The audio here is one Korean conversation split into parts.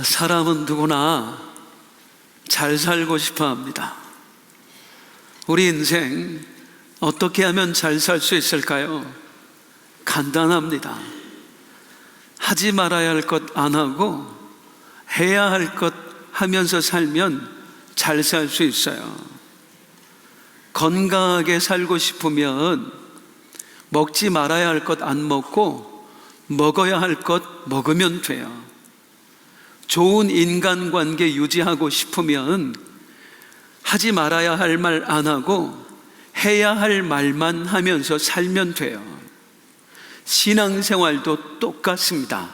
사람은 누구나 잘 살고 싶어 합니다. 우리 인생 어떻게 하면 잘 살 수 있을까요? 간단합니다. 하지 말아야 할 것 안 하고 해야 할 것 하면서 살면 잘 살 수 있어요. 건강하게 살고 싶으면 먹지 말아야 할 것 안 먹고 먹어야 할 것 먹으면 돼요. 좋은 인간관계 유지하고 싶으면 하지 말아야 할 말 안 하고 해야 할 말만 하면서 살면 돼요. 신앙생활도 똑같습니다.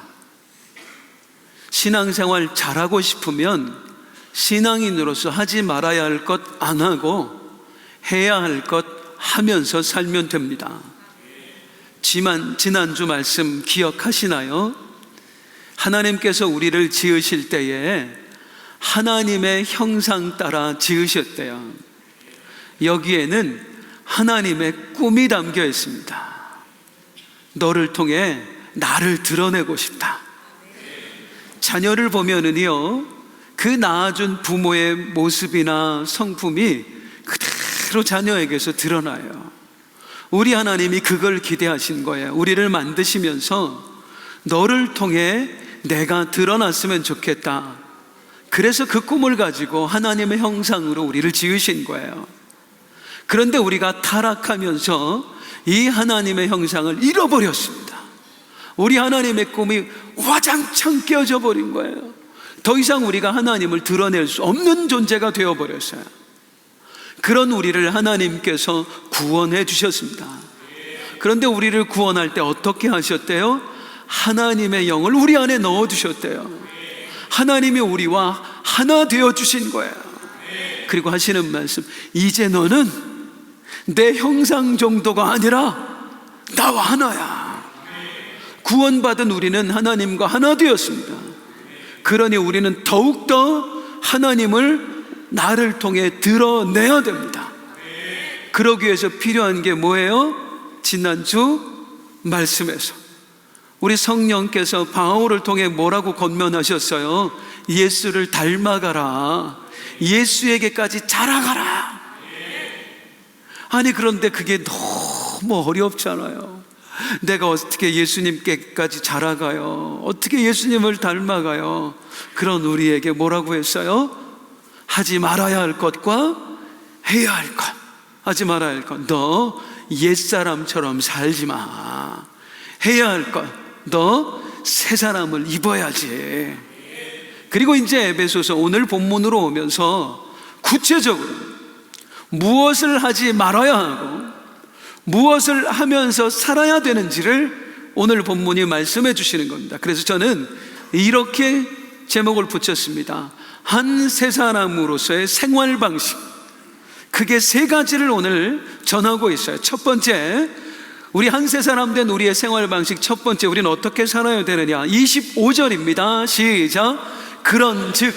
신앙생활 잘하고 싶으면 신앙인으로서 하지 말아야 할 것 안 하고 해야 할 것 하면서 살면 됩니다. 지난주 말씀 기억하시나요? 하나님께서 우리를 지으실 때에 하나님의 형상 따라 지으셨대요. 여기에는 하나님의 꿈이 담겨 있습니다. 너를 통해 나를 드러내고 싶다. 자녀를 보면은요, 그 낳아준 부모의 모습이나 성품이 그대로 자녀에게서 드러나요. 우리 하나님이 그걸 기대하신 거예요. 우리를 만드시면서 너를 통해 내가 드러났으면 좋겠다. 그래서 그 꿈을 가지고 하나님의 형상으로 우리를 지으신 거예요. 그런데 우리가 타락하면서 이 하나님의 형상을 잃어버렸습니다. 우리 하나님의 꿈이 와장창 깨어져 버린 거예요. 더 이상 우리가 하나님을 드러낼 수 없는 존재가 되어버렸어요. 그런 우리를 하나님께서 구원해 주셨습니다. 그런데 우리를 구원할 때 어떻게 하셨대요? 하나님의 영을 우리 안에 넣어 주셨대요. 하나님이 우리와 하나 되어 주신 거예요. 그리고 하시는 말씀, 이제 너는 내 형상 정도가 아니라 나와 하나야. 구원받은 우리는 하나님과 하나 되었습니다. 그러니 우리는 더욱더 하나님을 나를 통해 드러내야 됩니다. 그러기 위해서 필요한 게 뭐예요? 지난주 말씀에서 우리 성령께서 바울을 통해 뭐라고 권면하셨어요? 예수를 닮아가라. 예수에게까지 자라가라. 아니, 그런데 그게 너무 어렵잖아요. 내가 어떻게 예수님께까지 자라가요? 어떻게 예수님을 닮아가요? 그런 우리에게 뭐라고 했어요? 하지 말아야 할 것과 해야 할 것. 하지 말아야 할 것, 너 옛사람처럼 살지 마. 해야 할 것, 너 새 사람을 입어야지. 그리고 이제 에베소서 오늘 본문으로 오면서 구체적으로 무엇을 하지 말아야 하고 무엇을 하면서 살아야 되는지를 오늘 본문이 말씀해 주시는 겁니다. 그래서 저는 이렇게 제목을 붙였습니다. 한 새 사람으로서의 생활 방식. 그게 세 가지를 오늘 전하고 있어요. 첫 번째, 우리 한 새 사람 된 우리의 생활 방식. 첫 번째, 우리는 어떻게 살아야 되느냐? 25절입니다. 시작. 그런즉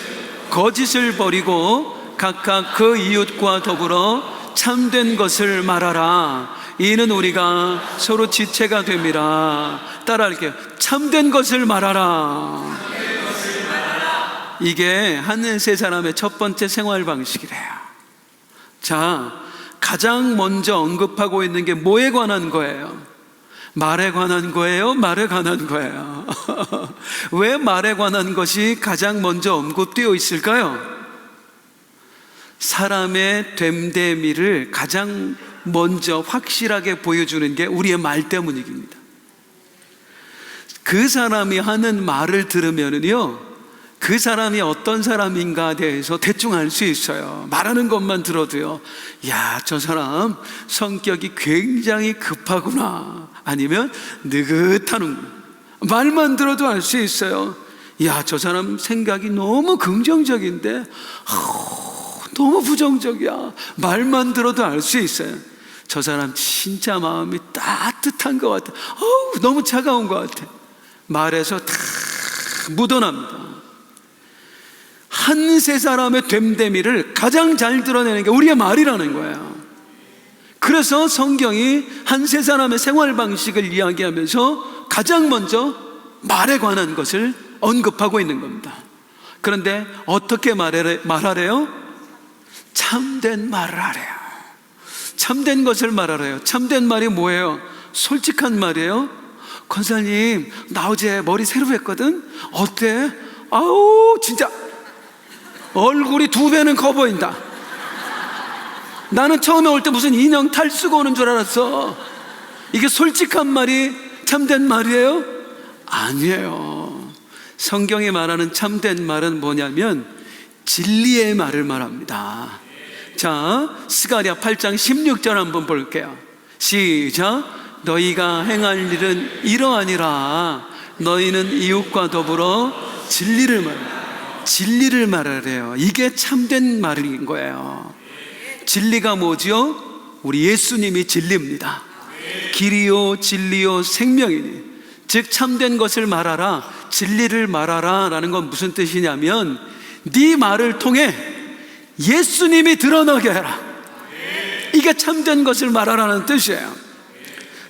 거짓을 버리고 각각 그 이웃과 더불어 참된 것을 말하라. 이는 우리가 서로 지체가 됨이라. 따라할게요. 참된 것을 말하라. 이게 한 새 사람의 첫 번째 생활 방식이래요. 자, 가장 먼저 언급하고 있는 게 뭐에 관한 거예요? 말에 관한 거예요? 말에 관한 거예요? 왜 말에 관한 것이 가장 먼저 언급되어 있을까요? 사람의 됨됨이를 가장 먼저 확실하게 보여주는 게 우리의 말 때문입니다. 그 사람이 하는 말을 들으면은요, 그 사람이 어떤 사람인가에 대해서 대충 알 수 있어요. 말하는 것만 들어도요, 야, 저 사람 성격이 굉장히 급하구나, 아니면 느긋하는구나. 말만 들어도 알 수 있어요. 야, 저 사람 생각이 너무 긍정적인데 너무 부정적이야. 말만 들어도 알 수 있어요. 저 사람 진짜 마음이 따뜻한 것 같아. 너무 차가운 것 같아. 말에서 다 묻어납니다. 한 세 사람의 됨됨이를 가장 잘 드러내는 게 우리의 말이라는 거예요. 그래서 성경이 한 세 사람의 생활 방식을 이야기하면서 가장 먼저 말에 관한 것을 언급하고 있는 겁니다. 그런데 어떻게 말하래요? 참된 말을 하래요. 참된 것을 말하래요. 참된 말이 뭐예요? 솔직한 말이에요. 권사님, 나 어제 머리 새로 했거든? 어때? 아우, 진짜 얼굴이 2배는 커 보인다. 나는 처음에 올 때 무슨 인형 탈 쓰고 오는 줄 알았어. 이게 솔직한 말이 참된 말이에요? 아니에요. 성경이 말하는 참된 말은 뭐냐면 진리의 말을 말합니다. 자, 스가랴 8장 16절 한번 볼게요. 시작. 너희가 행할 일은 이러하니라. 너희는 이웃과 더불어 진리를 말하래요. 이게 참된 말인 거예요. 진리가 뭐지요? 우리 예수님이 진리입니다. 길이요 진리요 생명이니, 즉 참된 것을 말하라, 진리를 말하라 라는 건 무슨 뜻이냐면 네 말을 통해 예수님이 드러나게 해라. 이게 참된 것을 말하라는 뜻이에요.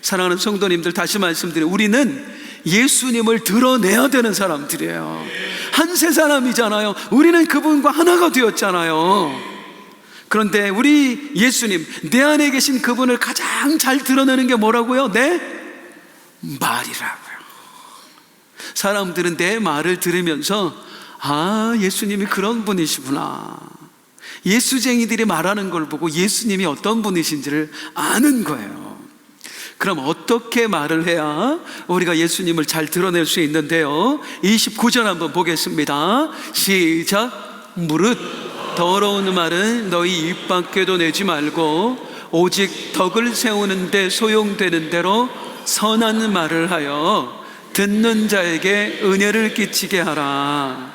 사랑하는 성도님들, 다시 말씀드려요. 우리는 예수님을 드러내야 되는 사람들이에요. 한 세 사람이잖아요. 우리는 그분과 하나가 되었잖아요. 그런데 우리 예수님, 내 안에 계신 그분을 가장 잘 드러내는 게 뭐라고요? 내 말이라고요. 사람들은 내 말을 들으면서 아, 예수님이 그런 분이시구나, 예수쟁이들이 말하는 걸 보고 예수님이 어떤 분이신지를 아는 거예요. 그럼 어떻게 말을 해야 우리가 예수님을 잘 드러낼 수 있는데요? 29절 한번 보겠습니다. 시작. 무릇 더러운 말은 너희 입 밖에도 내지 말고 오직 덕을 세우는 데 소용되는 대로 선한 말을 하여 듣는 자에게 은혜를 끼치게 하라.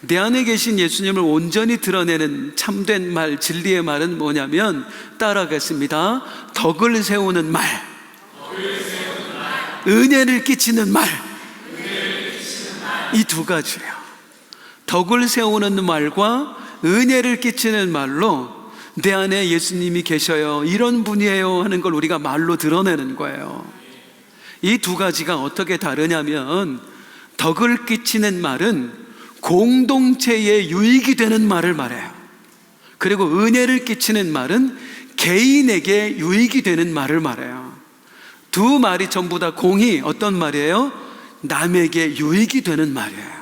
내 안에 계신 예수님을 온전히 드러내는 참된 말, 진리의 말은 뭐냐면 따라하겠습니다. 덕을 세우는 말, 은혜를 끼치는 말, 이 두 가지예요. 덕을 세우는 말과 은혜를 끼치는 말로 내 안에 예수님이 계셔요, 이런 분이에요 하는 걸 우리가 말로 드러내는 거예요. 이 두 가지가 어떻게 다르냐면 덕을 끼치는 말은 공동체에 유익이 되는 말을 말해요. 그리고 은혜를 끼치는 말은 개인에게 유익이 되는 말을 말해요. 두 말이 전부 다 공이 어떤 말이에요? 남에게 유익이 되는 말이에요.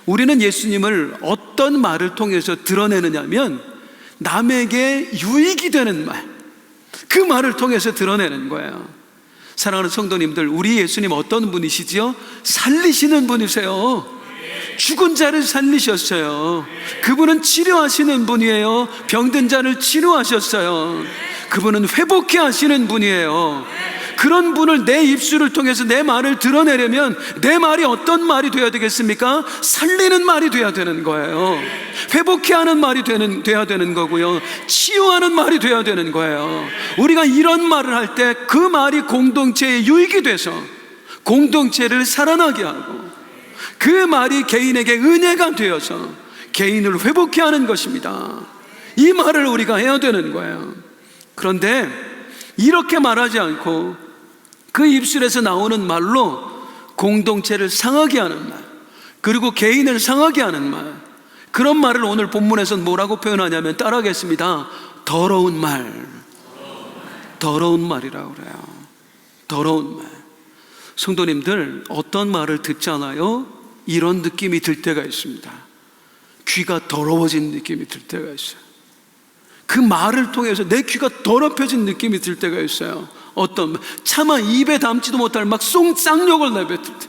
우리는 예수님을 어떤 말을 통해서 드러내느냐면 남에게 유익이 되는 말, 그 말을 통해서 드러내는 거예요. 사랑하는 성도님들, 우리 예수님 어떤 분이시지요? 살리시는 분이세요. 죽은 자를 살리셨어요. 그분은 치료하시는 분이에요. 병든 자를 치료하셨어요. 그분은 회복케 하시는 분이에요. 그런 분을 내 입술을 통해서 내 말을 드러내려면 내 말이 어떤 말이 되어야 되겠습니까? 살리는 말이 되어야 되는 거예요. 회복케 하는 말이 돼야 되는 거고요, 치유하는 말이 되어야 되는 거예요. 우리가 이런 말을 할 때 그 말이 공동체에 유익이 돼서 공동체를 살아나게 하고, 그 말이 개인에게 은혜가 되어서 개인을 회복케 하는 것입니다. 이 말을 우리가 해야 되는 거예요. 그런데 이렇게 말하지 않고 그 입술에서 나오는 말로 공동체를 상하게 하는 말, 그리고 개인을 상하게 하는 말, 그런 말을 오늘 본문에서는 뭐라고 표현하냐면 따라하겠습니다. 더러운 말, 더러운 말이라고 그래요. 더러운 말. 성도님들, 어떤 말을 듣잖아요, 이런 느낌이 들 때가 있습니다. 귀가 더러워진 느낌이 들 때가 있어요. 그 말을 통해서 내 귀가 더럽혀진 느낌이 들 때가 있어요. 어떤, 차마 입에 담지도 못할 막 쌍욕을 내뱉을 때,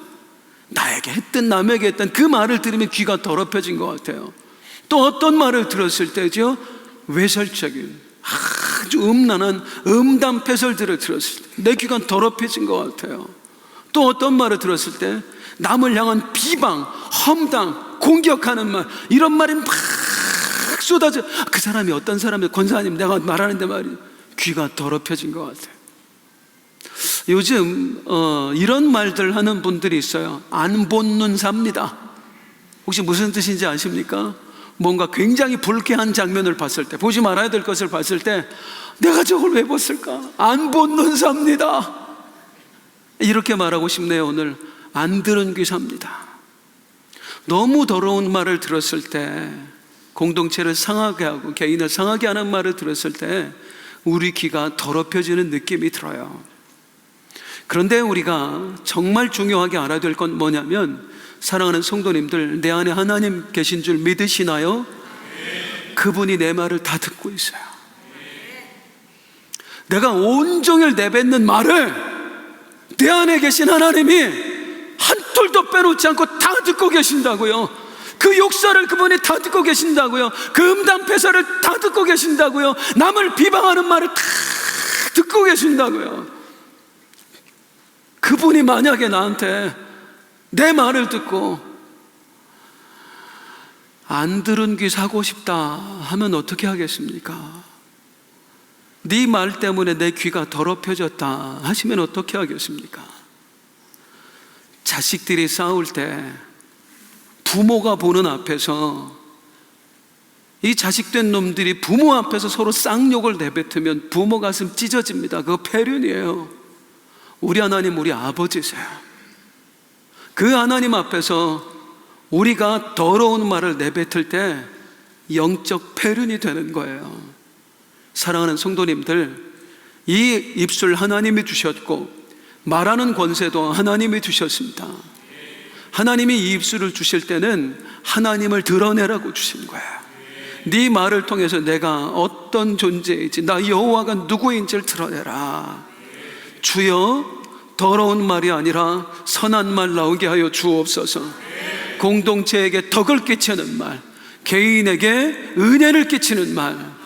나에게 했든 남에게 했든 그 말을 들으면 귀가 더럽혀진 것 같아요. 또 어떤 말을 들었을 때죠, 외설적인 아주 음란한 음담패설들을 들었을 때 내 귀가 더럽혀진 것 같아요. 또 어떤 말을 들었을 때 남을 향한 비방, 험담, 공격하는 말, 이런 말이 막 쏟아져. 그 사람이 어떤 사람이, 권사님 내가 말하는데 말이 귀가 더럽혀진 것 같아요. 요즘 이런 말들 하는 분들이 있어요. 안 본 눈 삽니다. 혹시 무슨 뜻인지 아십니까? 뭔가 굉장히 불쾌한 장면을 봤을 때, 보지 말아야 될 것을 봤을 때 내가 저걸 왜 봤을까? 안 본 눈 삽니다. 이렇게 말하고 싶네요. 오늘 안 들은 귀 삽니다. 너무 더러운 말을 들었을 때, 공동체를 상하게 하고 개인을 상하게 하는 말을 들었을 때 우리 귀가 더럽혀지는 느낌이 들어요. 그런데 우리가 정말 중요하게 알아야 될 건 뭐냐면, 사랑하는 성도님들, 내 안에 하나님 계신 줄 믿으시나요? 그분이 내 말을 다 듣고 있어요. 내가 온종일 내뱉는 말을 내 안에 계신 하나님이 한 톨도 빼놓지 않고 다 듣고 계신다고요. 그 욕설을 그분이 다 듣고 계신다고요. 그 음담패설을 다 듣고 계신다고요. 남을 비방하는 말을 다 듣고 계신다고요. 그분이 만약에 나한테 내 말을 듣고 안 들은 귀 사고 싶다 하면 어떻게 하겠습니까? 네 말 때문에 내 귀가 더럽혀졌다 하시면 어떻게 하겠습니까? 자식들이 싸울 때 부모가 보는 앞에서 이 자식된 놈들이 부모 앞에서 서로 쌍욕을 내뱉으면 부모 가슴 찢어집니다. 그거 폐륜이에요. 우리 하나님, 우리 아버지세요. 그 하나님 앞에서 우리가 더러운 말을 내뱉을 때 영적 폐륜이 되는 거예요. 사랑하는 성도님들, 이 입술 하나님이 주셨고 말하는 권세도 하나님이 주셨습니다. 하나님이 이 입술을 주실 때는 하나님을 드러내라고 주신 거예요. 네 말을 통해서 내가 어떤 존재인지, 나 여호와가 누구인지를 드러내라. 주여, 더러운 말이 아니라 선한 말 나오게 하여 주옵소서. 공동체에게 덕을 끼치는 말, 개인에게 은혜를 끼치는 말,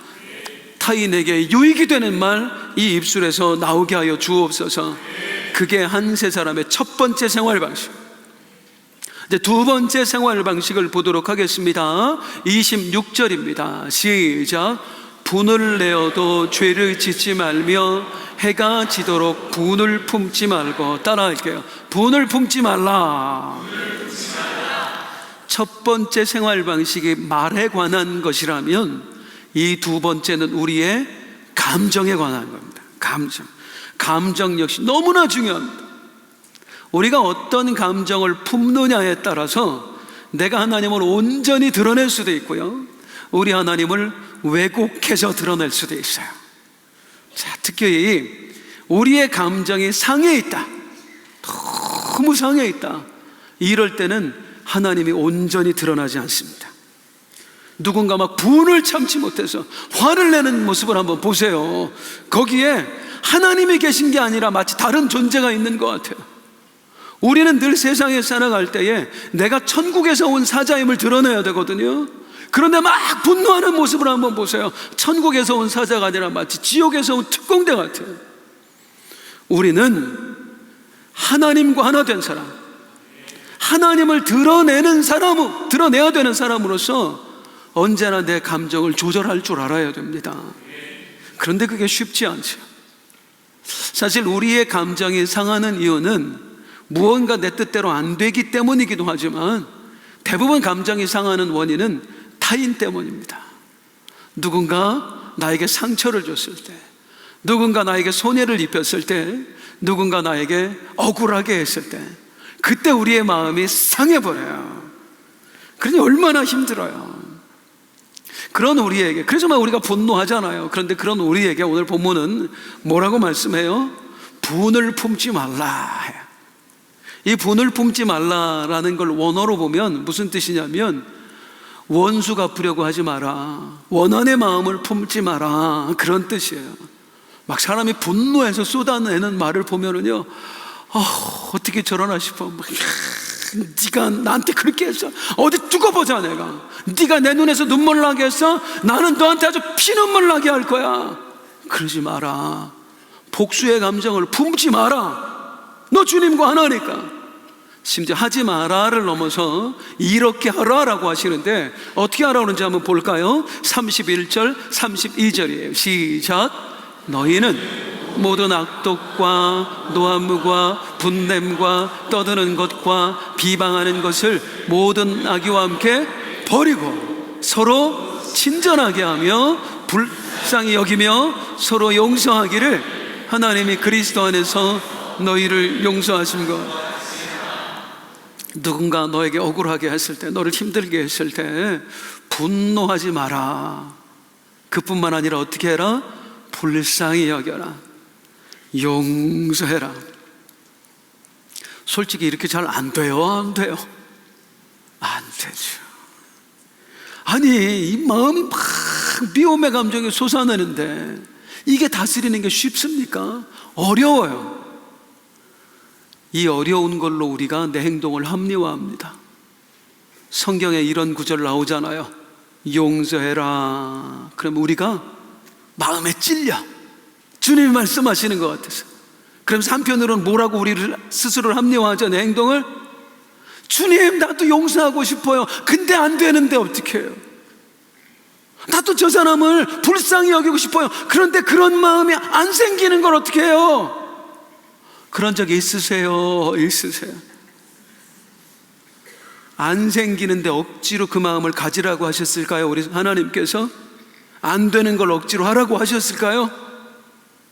타인에게 유익이 되는 말, 이 입술에서 나오게 하여 주옵소서. 그게 한 세 사람의 첫 번째 생활 방식. 이제 두 번째 생활 방식을 보도록 하겠습니다. 26절입니다. 시작. 분을 내어도 죄를 짓지 말며 해가 지도록 분을 품지 말고. 따라할게요. 분을 품지 말라. 첫 번째 생활 방식이 말에 관한 것이라면, 이 두 번째는 우리의 감정에 관한 겁니다. 감정 역시 너무나 중요합니다. 우리가 어떤 감정을 품느냐에 따라서 내가 하나님을 온전히 드러낼 수도 있고요, 우리 하나님을 왜곡해서 드러낼 수도 있어요. 자, 특히 우리의 감정이 상해 있다, 너무 상해 있다, 이럴 때는 하나님이 온전히 드러나지 않습니다. 누군가 막 분을 참지 못해서 화를 내는 모습을 한번 보세요. 거기에 하나님이 계신 게 아니라 마치 다른 존재가 있는 것 같아요. 우리는 늘 세상에 살아갈 때에 내가 천국에서 온 사자임을 드러내야 되거든요. 그런데 막 분노하는 모습을 한번 보세요. 천국에서 온 사자가 아니라 마치 지옥에서 온 특공대 같아요. 우리는 하나님과 하나 된 사람, 하나님을 드러내야 되는 사람으로서 언제나 내 감정을 조절할 줄 알아야 됩니다. 그런데 그게 쉽지 않죠. 사실 우리의 감정이 상하는 이유는 무언가 내 뜻대로 안 되기 때문이기도 하지만, 대부분 감정이 상하는 원인은 타인 때문입니다. 누군가 나에게 상처를 줬을 때, 누군가 나에게 손해를 입혔을 때, 누군가 나에게 억울하게 했을 때, 그때 우리의 마음이 상해버려요. 그러니 얼마나 힘들어요. 그런 우리에게, 그래서 막 우리가 분노하잖아요. 그런데 그런 우리에게 오늘 본문은 뭐라고 말씀해요? 분을 품지 말라 해요. 이 분을 품지 말라라는 걸 원어로 보면 무슨 뜻이냐면, 원수 갚으려고 하지 마라, 원한의 마음을 품지 마라, 그런 뜻이에요. 막 사람이 분노해서 쏟아내는 말을 보면은요, 어떻게 저러나 싶어. 네가 나한테 그렇게 했어, 어디 두고 보자. 내가 네가 내 눈에서 눈물 나게 했어, 나는 너한테 아주 피눈물 나게 할 거야. 그러지 마라. 복수의 감정을 품지 마라. 너 주님과 하나니까. 심지어 하지 마라를 넘어서 이렇게 하라라고 하시는데, 어떻게 하라고 하는지 한번 볼까요? 31절 32절이에요 시작. 너희는 모든 악독과 노함과 분냄과 떠드는 것과 비방하는 것을 모든 악의와 함께 버리고 서로 친절하게 하며 불쌍히 여기며 서로 용서하기를, 하나님이 그리스도 안에서 너희를 용서하신 것. 누군가 너에게 억울하게 했을 때, 너를 힘들게 했을 때 분노하지 마라. 그뿐만 아니라 어떻게 해라? 불쌍히 여겨라. 용서해라. 솔직히 이렇게 잘 안 돼요? 안 돼요? 안 되죠. 아니, 이 마음이 막 미움의 감정이 솟아내는데 이게 다스리는 게 쉽습니까? 어려워요. 이 어려운 걸로 우리가 내 행동을 합리화합니다. 성경에 이런 구절 나오잖아요. 용서해라. 그럼 우리가 마음에 찔려. 주님이 말씀하시는 것 같아서. 그럼 한편으로는 뭐라고 우리를 스스로를 합리화하죠? 내 행동을? 주님, 나도 용서하고 싶어요. 근데 안 되는데 어떻게 해요? 나도 저 사람을 불쌍히 여기고 싶어요. 그런데 그런 마음이 안 생기는 걸 어떻게 해요? 그런 적 있으세요? 있으세요? 안 생기는데 억지로 그 마음을 가지라고 하셨을까요? 우리 하나님께서 안 되는 걸 억지로 하라고 하셨을까요?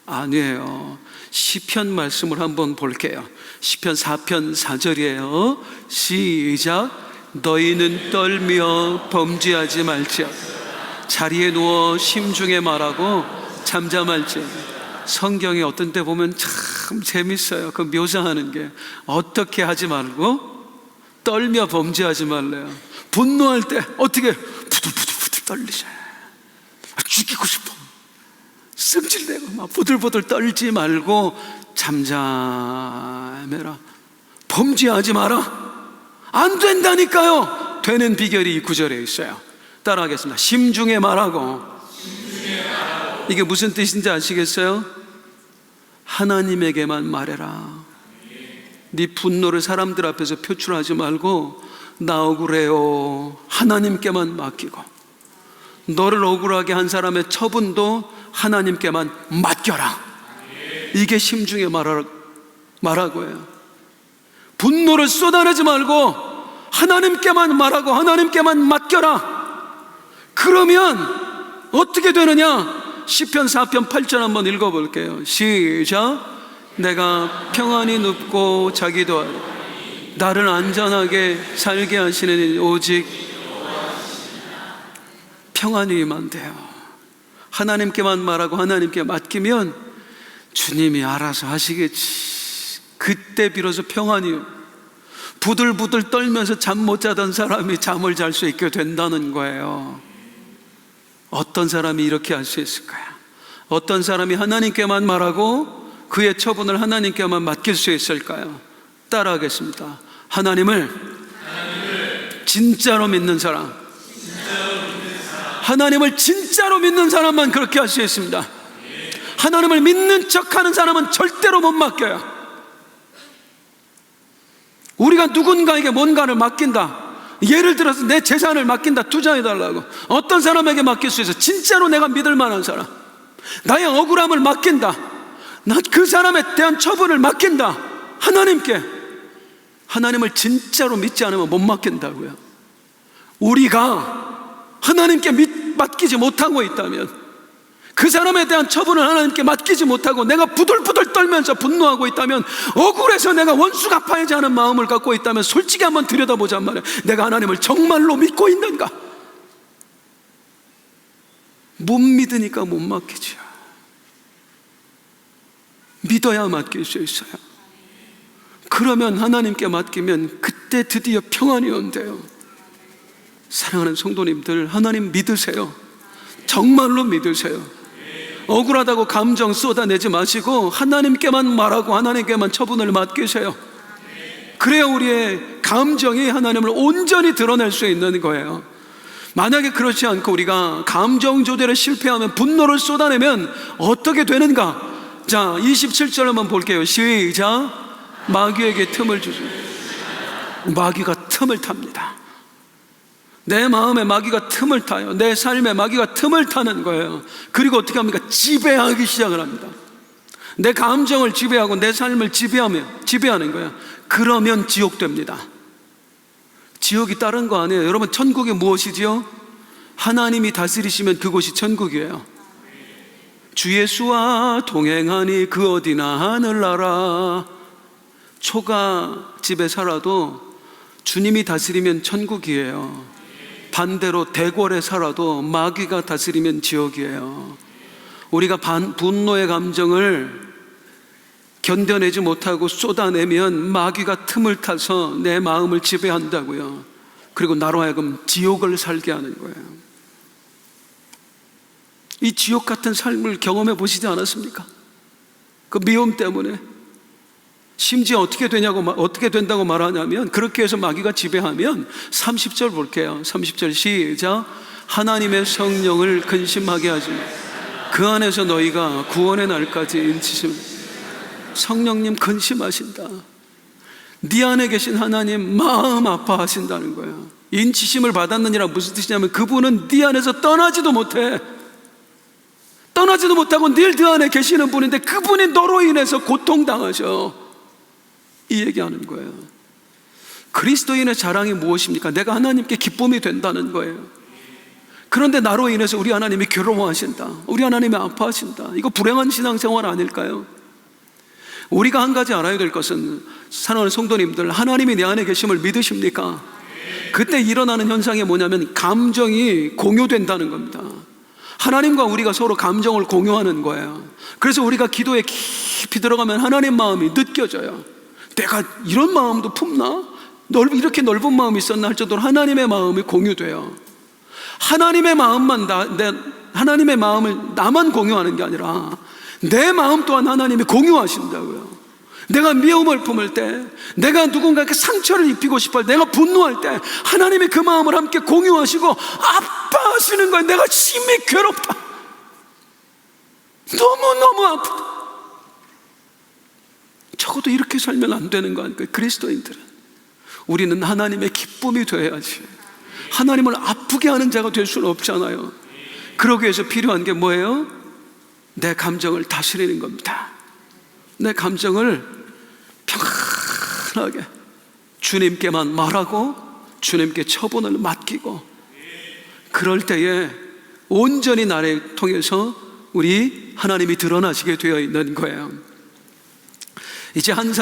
아니에요. 시편 말씀을 한번 볼게요. 시편 4편 4절이에요. 시작. 너희는 떨며 범죄하지 말지어다. 자리에 누워 심중에 말하고 잠잠할지어다. 성경에 어떤 때 보면 참 재밌어요. 그 묘사하는 게. 어떻게 하지 말고 떨며 범죄하지 말래요. 분노할 때 어떻게 부들부들 떨리잖아요. 죽이고 싶어. 승질내고 막 부들부들 떨지 말고 잠잠해라. 범죄하지 마라. 안 된다니까요. 되는 비결이 이 구절에 있어요. 따라하겠습니다. 심중에 말하고. 이게 무슨 뜻인지 아시겠어요? 하나님에게만 말해라. 네 분노를 사람들 앞에서 표출하지 말고 나 억울해요. 하나님께만 맡기고, 너를 억울하게 한 사람의 처분도 하나님께만 맡겨라. 이게 심중에 말하고요. 분노를 쏟아내지 말고 하나님께만 말하고 하나님께만 맡겨라. 그러면 어떻게 되느냐? 시편 4편 8절 한번 읽어볼게요. 시작. 내가 평안히 눕고 자기도 하라. 나를 안전하게 살게 하시는 오직 평안히만 돼요. 하나님께만 말하고 하나님께 맡기면 주님이 알아서 하시겠지. 그때 비로소 평안이요. 부들부들 떨면서 잠 못 자던 사람이 잠을 잘 수 있게 된다는 거예요. 어떤 사람이 이렇게 할 수 있을까요? 어떤 사람이 하나님께만 말하고 그의 처분을 하나님께만 맡길 수 있을까요? 따라하겠습니다. 하나님을 진짜로 믿는 사람, 하나님을 진짜로 믿는 사람만 그렇게 할 수 있습니다. 하나님을 믿는 척하는 사람은 절대로 못 맡겨요. 우리가 누군가에게 뭔가를 맡긴다, 예를 들어서 내 재산을 맡긴다, 투자해달라고. 어떤 사람에게 맡길 수 있어? 진짜로 내가 믿을 만한 사람. 나의 억울함을 맡긴다, 나 그 사람에 대한 처분을 맡긴다, 하나님께. 하나님을 진짜로 믿지 않으면 못 맡긴다고요. 우리가 하나님께 맡기지 못하고 있다면, 그 사람에 대한 처분을 하나님께 맡기지 못하고 내가 부들부들 떨면서 분노하고 있다면, 억울해서 내가 원수 갚아야지 하는 마음을 갖고 있다면 솔직히 한번 들여다보자 말이야. 내가 하나님을 정말로 믿고 있는가? 못 믿으니까 못 맡기죠. 믿어야 맡길 수 있어요. 그러면 하나님께 맡기면 그때 드디어 평안이 온대요. 사랑하는 성도님들, 하나님 믿으세요. 정말로 믿으세요. 억울하다고 감정 쏟아내지 마시고 하나님께만 말하고 하나님께만 처분을 맡기세요. 그래야 우리의 감정이 하나님을 온전히 드러낼 수 있는 거예요. 만약에 그렇지 않고 우리가 감정 조절에 실패하면, 분노를 쏟아내면 어떻게 되는가? 자, 27절 한번 볼게요. 시작. 마귀에게 틈을 주죠. 마귀가 틈을 탑니다. 내 마음에 마귀가 틈을 타요. 내 삶에 마귀가 틈을 타는 거예요. 그리고 어떻게 합니까? 지배하기 시작을 합니다. 내 감정을 지배하고 내 삶을 지배하는 거예요. 그러면 지옥 됩니다. 지옥이 다른 거 아니에요. 여러분, 천국이 무엇이지요? 하나님이 다스리시면 그곳이 천국이에요. 주 예수와 동행하니 그 어디나 하늘나라. 초가 집에 살아도 주님이 다스리면 천국이에요. 반대로 대궐에 살아도 마귀가 다스리면 지옥이에요. 우리가 분노의 감정을 견뎌내지 못하고 쏟아내면 마귀가 틈을 타서 내 마음을 지배한다고요. 그리고 나로 하여금 지옥을 살게 하는 거예요. 이 지옥 같은 삶을 경험해 보시지 않았습니까? 그 미움 때문에. 심지어 어떻게 된다고 말하냐면, 그렇게 해서 마귀가 지배하면 30절 볼게요. 30절 시작. 하나님의 성령을 근심하게 하지 그 안에서 너희가 구원의 날까지 인치심. 성령님 근심하신다. 네 안에 계신 하나님 마음 아파하신다는 거예요. 인치심을 받았느니라 무슨 뜻이냐면, 그분은 네 안에서 떠나지도 못해. 떠나지도 못하고 늘 그 안에 계시는 분인데 그분이 너로 인해서 고통당하셔. 이 얘기하는 거예요. 그리스도인의 자랑이 무엇입니까? 내가 하나님께 기쁨이 된다는 거예요. 그런데 나로 인해서 우리 하나님이 괴로워하신다, 우리 하나님이 아파하신다. 이거 불행한 신앙생활 아닐까요? 우리가 한 가지 알아야 될 것은, 사랑하는 성도님들, 하나님이 내 안에 계심을 믿으십니까? 그때 일어나는 현상이 뭐냐면 감정이 공유된다는 겁니다. 하나님과 우리가 서로 감정을 공유하는 거예요. 그래서 우리가 기도에 깊이 들어가면 하나님 마음이 느껴져요. 내가 이런 마음도 품나? 이렇게 넓은 마음이 있었나 할 정도로 하나님의 마음이 공유돼요. 하나님의 마음을 나만 공유하는 게 아니라 내 마음 또한 하나님이 공유하신다고요. 내가 미움을 품을 때, 내가 누군가에게 상처를 입히고 싶을 때, 내가 분노할 때 하나님이 그 마음을 함께 공유하시고 아파하시는 거예요. 내가 심히 괴롭다, 너무너무 아프다. 적어도 이렇게 살면 안 되는 거 아닐까요? 그리스도인들은 우리는 하나님의 기쁨이 되어야지. 하나님을 아프게 하는 자가 될 수는 없잖아요. 그러기 위해서 필요한 게 뭐예요? 내 감정을 다스리는 겁니다. 내 감정을 평안하게 주님께만 말하고 주님께 처분을 맡기고, 그럴 때에 온전히 나를 통해서 우리 하나님이 드러나시게 되어 있는 거예요. 이제 한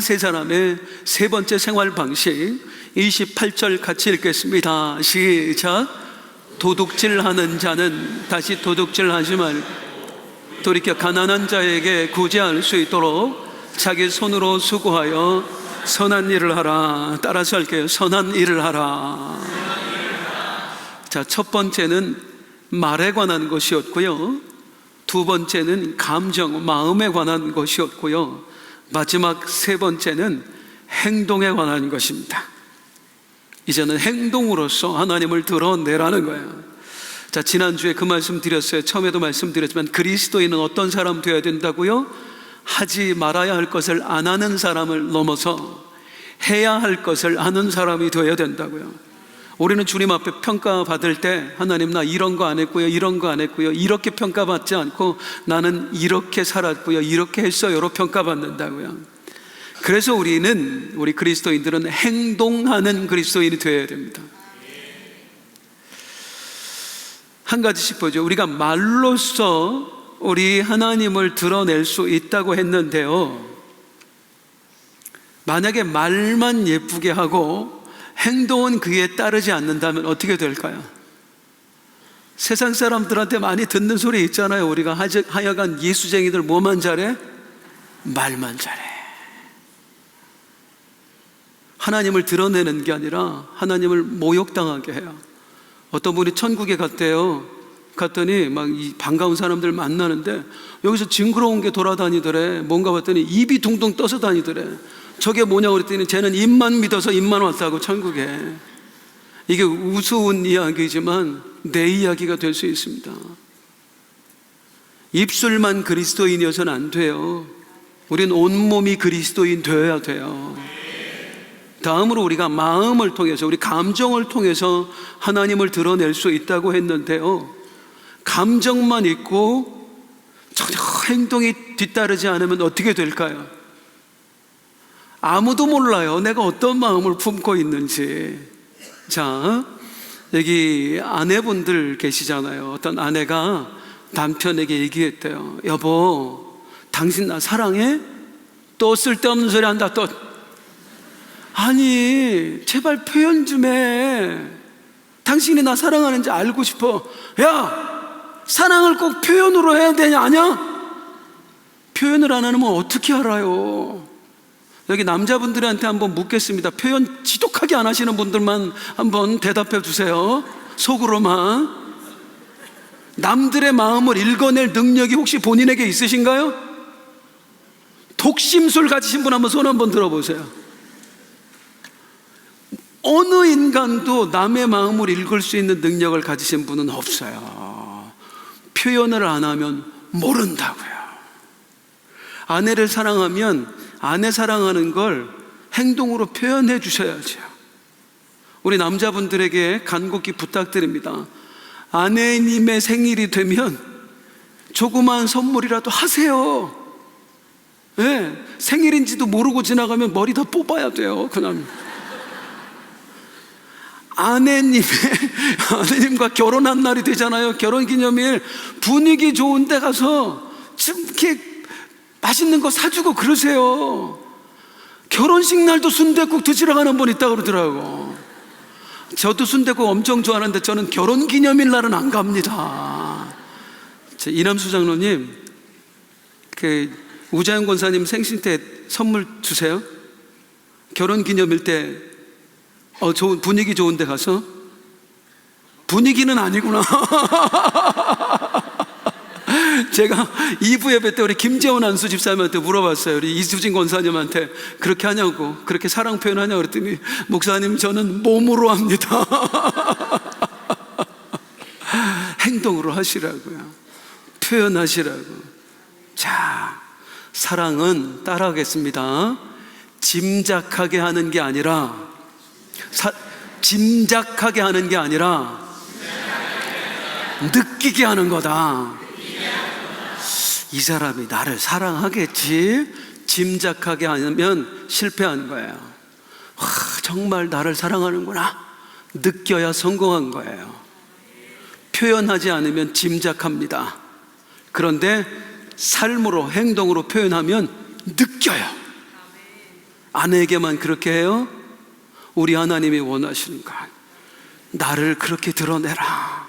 세 사람의 세 번째 생활 방식, 28절 같이 읽겠습니다. 시작. 도둑질하는 자는 다시 도둑질하지 말고 돌이켜 가난한 자에게 구제할 수 있도록 자기 손으로 수고하여 선한 일을 하라. 따라서 할게요. 선한 일을 하라. 자, 첫 번째는 말에 관한 것이었고요, 두 번째는 감정, 마음에 관한 것이었고요, 마지막 세 번째는 행동에 관한 것입니다. 이제는 행동으로서 하나님을 드러내라는 거예요. 자, 지난주에 그 말씀 드렸어요. 처음에도 말씀드렸지만 그리스도인은 어떤 사람 되어야 된다고요? 하지 말아야 할 것을 안 하는 사람을 넘어서 해야 할 것을 하는 사람이 되어야 된다고요. 우리는 주님 앞에 평가받을 때, 하나님 나 이런 거 안 했고요, 이런 거 안 했고요, 이렇게 평가받지 않고 나는 이렇게 살았고요, 이렇게 했어요로 평가받는다고요. 그래서 우리 그리스도인들은 행동하는 그리스도인이 되어야 됩니다. 한 가지씩 보죠. 우리가 말로써 우리 하나님을 드러낼 수 있다고 했는데요, 만약에 말만 예쁘게 하고 행동은 그에 따르지 않는다면 어떻게 될까요? 세상 사람들한테 많이 듣는 소리 있잖아요. 우리가 하여간 예수쟁이들 뭐만 잘해? 말만 잘해. 하나님을 드러내는 게 아니라 하나님을 모욕당하게 해요. 어떤 분이 천국에 갔대요. 갔더니 막 이 반가운 사람들 만나는데 여기서 징그러운 게 돌아다니더래. 뭔가 봤더니 입이 둥둥 떠서 다니더래. 저게 뭐냐고 그랬더니 쟤는 입만 믿어서 입만 왔다고, 천국에. 이게 우스운 이야기지만 내 이야기가 될 수 있습니다. 입술만 그리스도인이어서는 안 돼요. 우린 온몸이 그리스도인 되어야 돼요. 다음으로 우리가 마음을 통해서, 우리 감정을 통해서 하나님을 드러낼 수 있다고 했는데요, 감정만 있고 전혀 행동이 뒤따르지 않으면 어떻게 될까요? 아무도 몰라요, 내가 어떤 마음을 품고 있는지. 자, 여기 아내분들 계시잖아요. 어떤 아내가 남편에게 얘기했대요. 여보, 당신 나 사랑해? 또 쓸데없는 소리 한다. 또 아니, 제발 표현 좀 해. 당신이 나 사랑하는지 알고 싶어. 야, 사랑을 꼭 표현으로 해야 되냐? 아니야? 표현을 안 하면 어떻게 알아요? 여기 남자분들한테 한번 묻겠습니다. 표현 지독하게 안 하시는 분들만 한번 대답해 주세요. 속으로만. 남들의 마음을 읽어낼 능력이 혹시 본인에게 있으신가요? 독심술 가지신 분 한번 손 한번 들어보세요. 어느 인간도 남의 마음을 읽을 수 있는 능력을 가지신 분은 없어요. 표현을 안 하면 모른다고요. 아내를 사랑하면 아내 사랑하는 걸 행동으로 표현해 주셔야죠. 우리 남자분들에게 간곡히 부탁드립니다. 아내님의 생일이 되면 조그마한 선물이라도 하세요. 네, 생일인지도 모르고 지나가면 머리 다 뽑아야 돼요. 그냥 아내님과 결혼한 날이 되잖아요. 결혼기념일 분위기 좋은 데 가서 좀 이렇게 맛있는 거 사주고 그러세요. 결혼식 날도 순댓국 드시러 가는 분 있다고 그러더라고. 저도 순댓국 엄청 좋아하는데 저는 결혼기념일 날은 안 갑니다. 이남수 장로님, 우자영 권사님 생신 때 선물 주세요. 결혼기념일 때 좋은 분위기 좋은 데 가서. 분위기는 아니구나. 제가 2부 예배 때 우리 김재원 안수 집사님한테 물어봤어요. 우리 이수진 권사님한테 그렇게 하냐고, 그렇게 사랑 표현하냐고 그랬더니 목사님 저는 몸으로 합니다. 행동으로 하시라고요. 표현하시라고. 자, 사랑은 따라하겠습니다. 짐작하게 하는 게 아니라 짐작하게 하는 게 아니라 느끼게 하는 거다. 이 사람이 나를 사랑하겠지? 짐작하게 하면 실패한 거예요. 와, 정말 나를 사랑하는구나. 느껴야 성공한 거예요. 표현하지 않으면 짐작합니다. 그런데 삶으로, 행동으로 표현하면 느껴요. 아내에게만 그렇게 해요? 우리 하나님이 원하시는 것, 나를 그렇게 드러내라.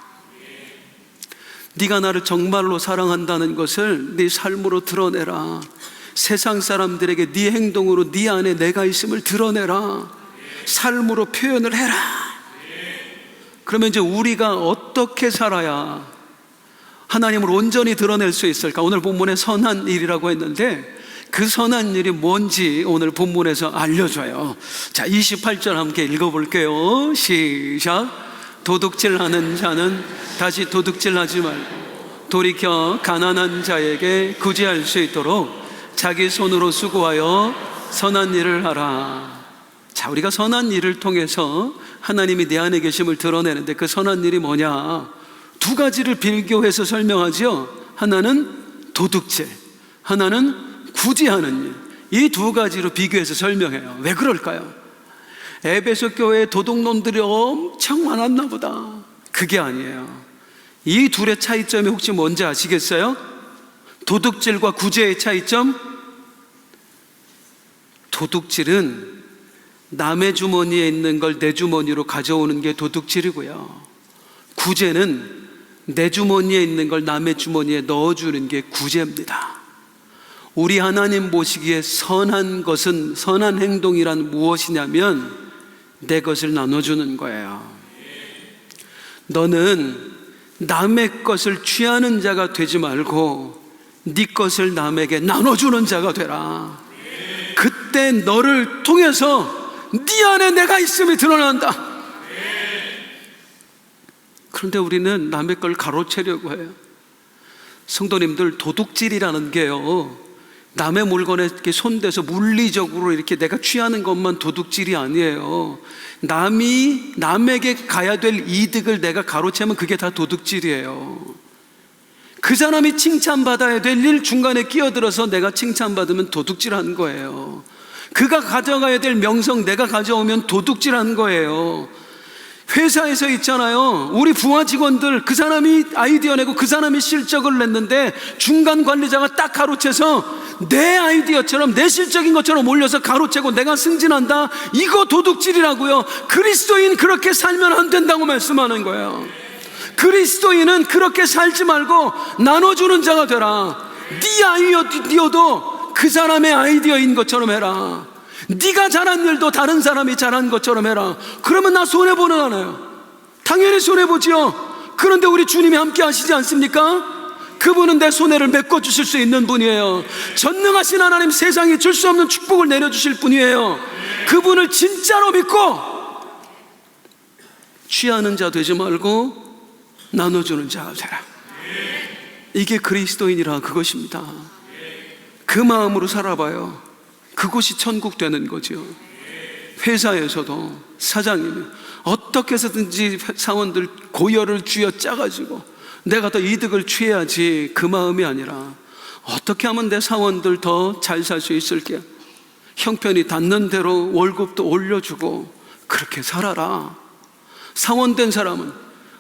네가 나를 정말로 사랑한다는 것을 네 삶으로 드러내라. 세상 사람들에게 네 행동으로 네 안에 내가 있음을 드러내라. 삶으로 표현을 해라. 그러면 이제 우리가 어떻게 살아야 하나님을 온전히 드러낼 수 있을까? 오늘 본문에 선한 일이라고 했는데 그 선한 일이 뭔지 오늘 본문에서 알려줘요. 자, 28절 함께 읽어볼게요. 시작. 도둑질하는 자는 다시 도둑질하지 말고 돌이켜 가난한 자에게 구제할 수 있도록 자기 손으로 수고하여 선한 일을 하라. 자, 우리가 선한 일을 통해서 하나님이 내 안에 계심을 드러내는데 그 선한 일이 뭐냐? 두 가지를 비교해서 설명하죠. 하나는 도둑질, 하나는 구제하는 일. 이 두 가지로 비교해서 설명해요. 왜 그럴까요? 에베소 교회에 도둑놈들이 엄청 많았나 보다. 그게 아니에요. 이 둘의 차이점이 혹시 뭔지 아시겠어요? 도둑질과 구제의 차이점? 도둑질은 남의 주머니에 있는 걸 내 주머니로 가져오는 게 도둑질이고요, 구제는 내 주머니에 있는 걸 남의 주머니에 넣어주는 게 구제입니다. 우리 하나님 보시기에 선한 것은, 선한 행동이란 무엇이냐면 내 것을 나눠주는 거예요. 너는 남의 것을 취하는 자가 되지 말고 네 것을 남에게 나눠주는 자가 되라. 그때 너를 통해서 네 안에 내가 있음이 드러난다. 그런데 우리는 남의 걸 가로채려고 해요. 성도님들, 도둑질이라는 게요, 남의 물건에 이렇게 손대서 물리적으로 이렇게 내가 취하는 것만 도둑질이 아니에요. 남이 남에게 가야 될 이득을 내가 가로채면 그게 다 도둑질이에요. 그 사람이 칭찬받아야 될 일 중간에 끼어들어서 내가 칭찬받으면 도둑질하는 거예요. 그가 가져가야 될 명성 내가 가져오면 도둑질하는 거예요. 회사에서 있잖아요, 우리 부하 직원들, 그 사람이 아이디어 내고 그 사람이 실적을 냈는데 중간 관리자가 딱 가로채서 내 아이디어처럼 내 실적인 것처럼 올려서 가로채고 내가 승진한다, 이거 도둑질이라고요. 그리스도인 그렇게 살면 안 된다고 말씀하는 거예요. 그리스도인은 그렇게 살지 말고 나눠주는 자가 되라. 네 아이디어도 그 사람의 아이디어인 것처럼 해라. 네가 잘한 일도 다른 사람이 잘한 것처럼 해라. 그러면 나 손해보는 하나요? 당연히 손해보지요. 그런데 우리 주님이 함께 하시지 않습니까? 그분은 내 손해를 메꿔주실 수 있는 분이에요. 전능하신 하나님, 세상이 줄 수 없는 축복을 내려주실 분이에요. 그분을 진짜로 믿고 취하는 자 되지 말고 나눠주는 자가 되라. 이게 그리스도인이라 그것입니다. 그 마음으로 살아봐요. 그곳이 천국 되는 거죠. 회사에서도 사장님이 어떻게 해서든지 사원들 고열을 쥐어짜가지고 내가 더 이득을 취해야지, 그 마음이 아니라 어떻게 하면 내 사원들 더 잘 살 수 있을게, 형편이 닿는 대로 월급도 올려주고 그렇게 살아라. 사원된 사람은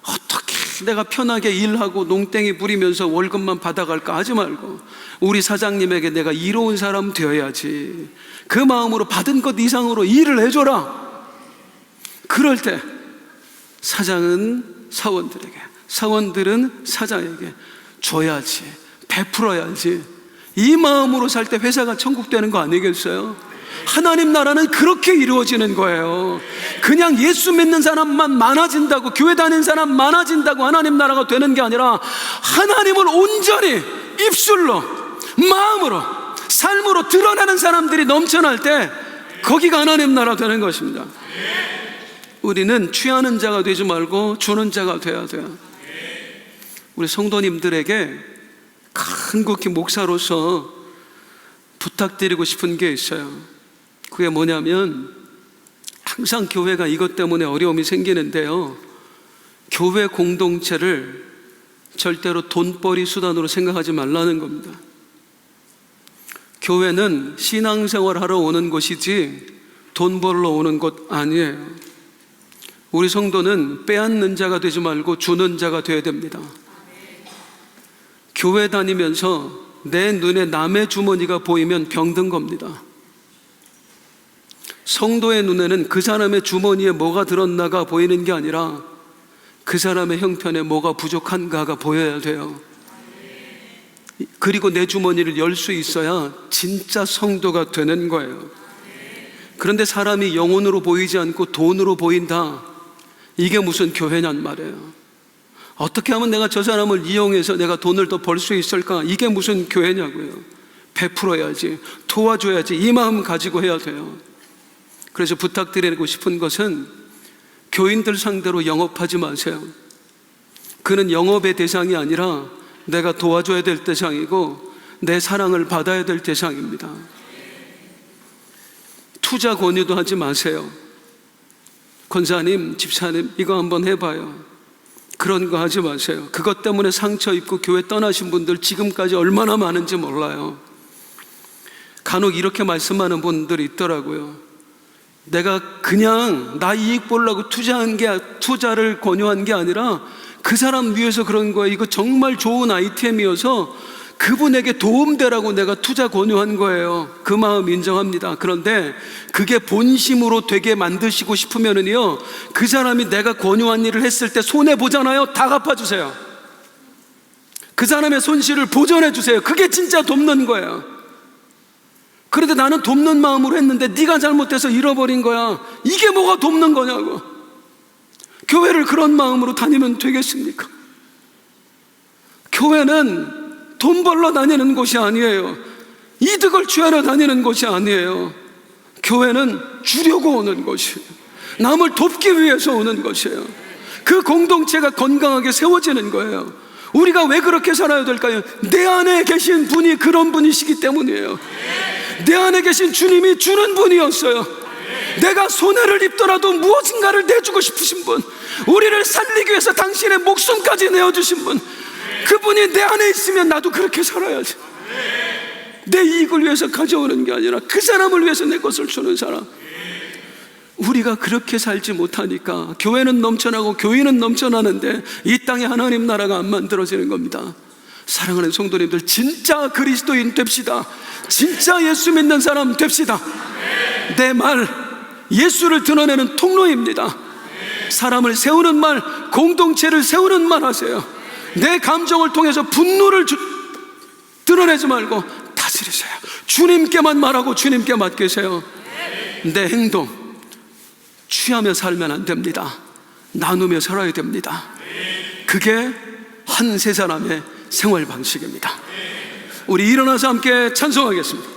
어떻게 내가 편하게 일하고 농땡이 부리면서 월급만 받아갈까 하지 말고 우리 사장님에게 내가 이로운 사람 되어야지, 그 마음으로 받은 것 이상으로 일을 해줘라. 그럴 때 사장은 사원들에게, 사원들은 사장에게 줘야지, 베풀어야지. 이 마음으로 살 때 회사가 천국 되는 거 아니겠어요? 하나님 나라는 그렇게 이루어지는 거예요. 그냥 예수 믿는 사람만 많아진다고, 교회 다니는 사람 많아진다고 하나님 나라가 되는 게 아니라 하나님을 온전히 입술로, 마음으로, 삶으로 드러내는 사람들이 넘쳐날 때 거기가 하나님 나라 되는 것입니다. 우리는 취하는 자가 되지 말고 주는 자가 돼야 돼요. 우리 성도님들에게 간곡히 목사로서 부탁드리고 싶은 게 있어요. 그게 뭐냐면, 항상 교회가 이것 때문에 어려움이 생기는데요, 교회 공동체를 절대로 돈벌이 수단으로 생각하지 말라는 겁니다. 교회는 신앙생활 하러 오는 곳이지 돈 벌러 오는 곳 아니에요. 우리 성도는 빼앗는 자가 되지 말고 주는 자가 되어야 됩니다. 교회 다니면서 내 눈에 남의 주머니가 보이면 병든 겁니다. 성도의 눈에는 그 사람의 주머니에 뭐가 들었나가 보이는 게 아니라 그 사람의 형편에 뭐가 부족한가가 보여야 돼요. 그리고 내 주머니를 열 수 있어야 진짜 성도가 되는 거예요. 그런데 사람이 영혼으로 보이지 않고 돈으로 보인다, 이게 무슨 교회냔 말이에요. 어떻게 하면 내가 저 사람을 이용해서 내가 돈을 더 벌 수 있을까, 이게 무슨 교회냐고요. 베풀어야지, 도와줘야지, 이 마음 가지고 해야 돼요. 그래서 부탁드리고 싶은 것은 교인들 상대로 영업하지 마세요. 그는 영업의 대상이 아니라 내가 도와줘야 될 대상이고 내 사랑을 받아야 될 대상입니다. 투자 권유도 하지 마세요. 권사님, 집사님, 이거 한번 해봐요. 그런 거 하지 마세요. 그것 때문에 상처 입고 교회 떠나신 분들 지금까지 얼마나 많은지 몰라요. 간혹 이렇게 말씀하는 분들이 있더라고요. 내가 그냥 나 이익 보려고 투자를 권유한 게 아니라 그 사람 위해서 그런 거예요. 이거 정말 좋은 아이템이어서 그분에게 도움되라고 내가 투자 권유한 거예요. 그 마음 인정합니다. 그런데 그게 본심으로 되게 만드시고 싶으면은요, 그 사람이 내가 권유한 일을 했을 때 손해보잖아요. 다 갚아주세요. 그 사람의 손실을 보전해 주세요. 그게 진짜 돕는 거예요. 그런데 나는 돕는 마음으로 했는데 네가 잘못해서 잃어버린 거야. 이게 뭐가 돕는 거냐고. 교회를 그런 마음으로 다니면 되겠습니까? 교회는 돈 벌러 다니는 곳이 아니에요. 이득을 취하러 다니는 곳이 아니에요. 교회는 주려고 오는 곳이에요. 남을 돕기 위해서 오는 것이에요. 그 공동체가 건강하게 세워지는 거예요. 우리가 왜 그렇게 살아야 될까요? 내 안에 계신 분이 그런 분이시기 때문이에요. 내 안에 계신 주님이 주는 분이었어요. 내가 손해를 입더라도 무엇인가를 내주고 싶으신 분, 우리를 살리기 위해서 당신의 목숨까지 내어주신 분, 그분이 내 안에 있으면 나도 그렇게 살아야지. 내 이익을 위해서 가져오는 게 아니라 그 사람을 위해서 내 것을 주는 사람. 우리가 그렇게 살지 못하니까 교회는 넘쳐나고 교회는 넘쳐나는데 이 땅에 하나님 나라가 안 만들어지는 겁니다. 사랑하는 성도님들, 진짜 그리스도인 됩시다. 진짜 예수 믿는 사람 됩시다. 내 말, 예수를 드러내는 통로입니다. 사람을 세우는 말, 공동체를 세우는 말 하세요. 내 감정을 통해서 분노를 드러내지 말고 다스리세요. 주님께만 말하고 주님께 맡기세요. 내 행동 취하며 살면 안 됩니다. 나누며 살아야 됩니다. 그게 한 세 사람의 생활 방식입니다. 우리 일어나서 함께 찬송하겠습니다.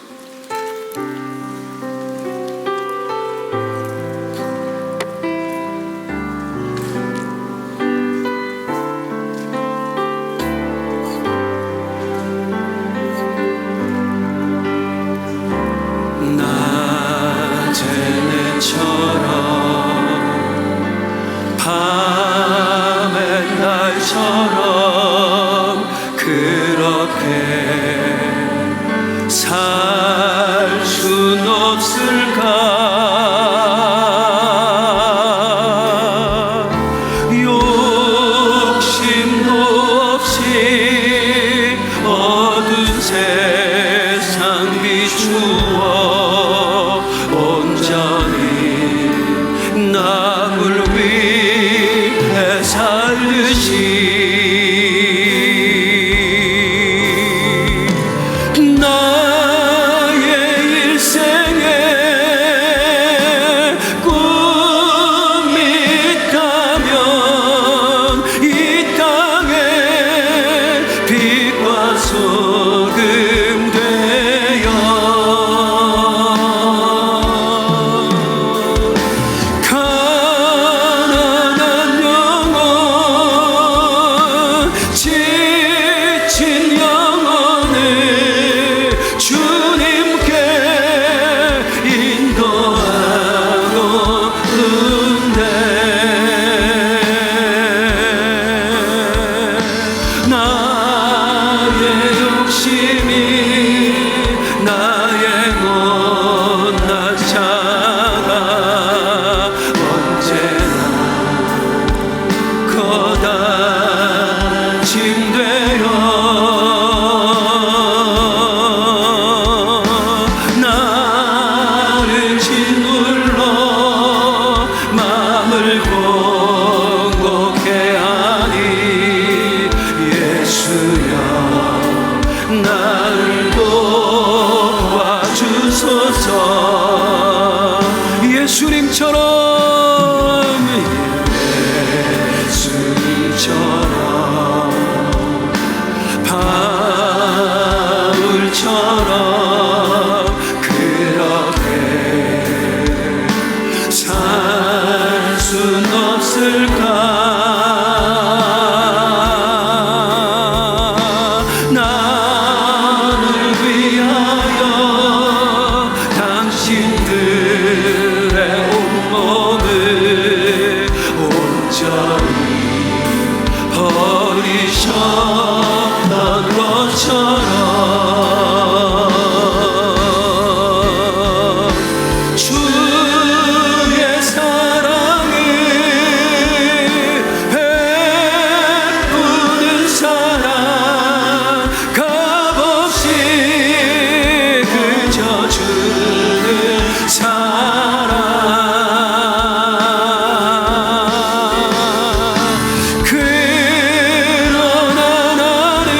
밤의 날처럼 그렇게 살 순 없을까? 욕심도 없이 어두운 세상 비추어 온전히 남을 위해 살듯이 나의 일생에 꿈이 있다면 이 땅에 빛과 소금 되어 지친 영혼을 주님께 인도하고는데 나의 욕심이 나의 못난 자가 언제나 거다짐되어 나를 짓눌러 마음을 공곡해 하니 예수여 나를 도와주소서. 예수님처럼 바울처럼 그렇게 살 순 없을까? 나를 위하여 당신들의 온몸을 온전히 버리셨던 것처럼 주의 사랑을 베푸는 사랑 값없이 그저 주는 사랑 그러나 나는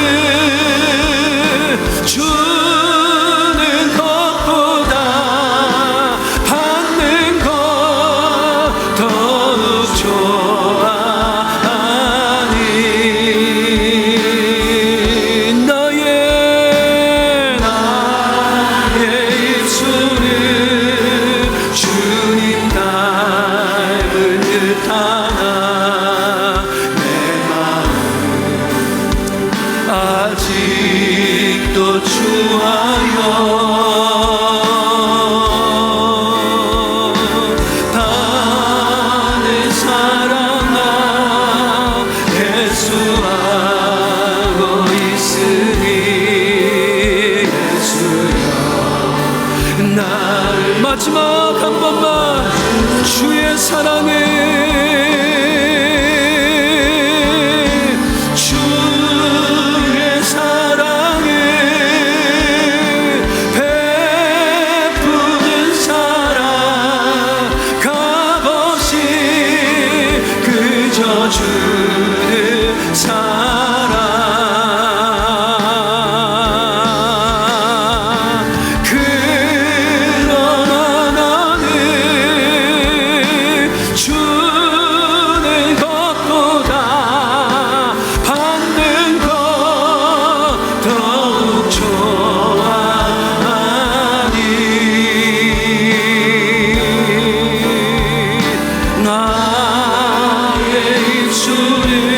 사랑 그러나 나는 주는 것보다 받는 것 더욱 좋아하니 나의 입술을